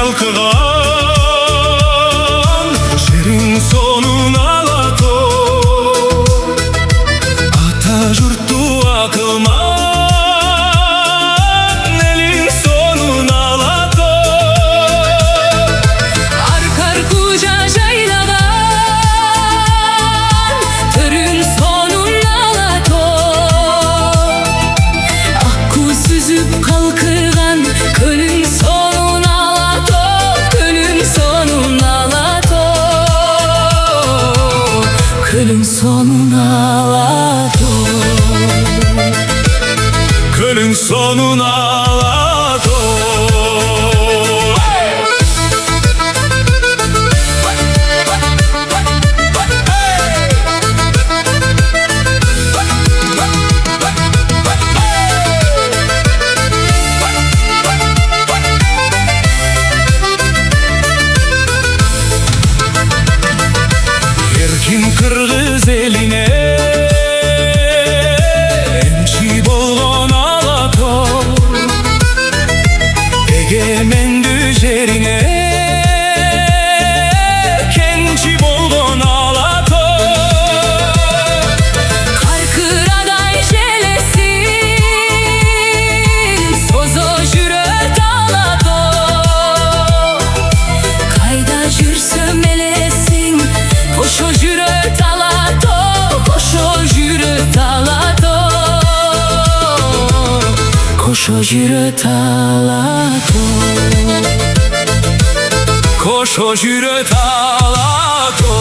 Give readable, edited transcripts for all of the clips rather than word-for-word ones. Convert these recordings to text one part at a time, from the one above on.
kalkıgan şerin sonun alato ata jurttu akılman elin sonun alato Arkar kuca jaylagan törün sonun alato akku süzüp kalkıgan kölün sonun alato kölün sonun alato kölün sonun alato kölün sonun alato Erkin kırgız eline emçi bolgon alato egemen düzerine kençi bolgon alato Karkıraday jelesin sozo jüröt alato kayda jürsöm elesin koşo jüröt alato koşo jüröt alato koşo jüröt alato koşo jüröt alato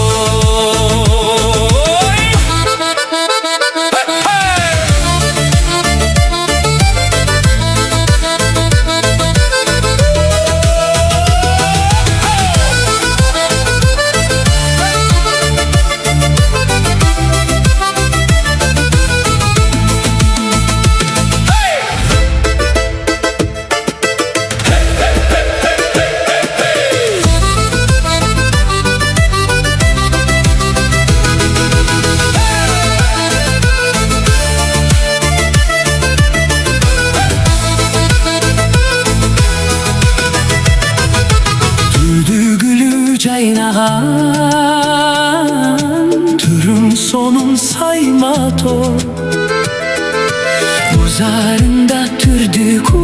Caynagan türün sonun saymato uzarında türdü kuş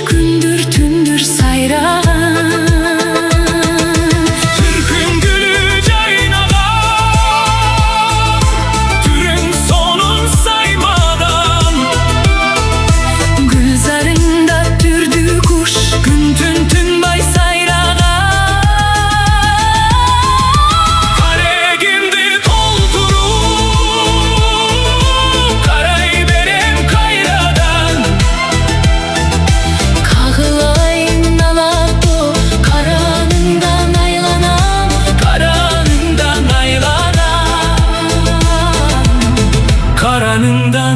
gündür tündür sayragan Türk'ün gülü caynagan türün sonun saymadan Gülzarında türdü kuş gün tün tün bay karanından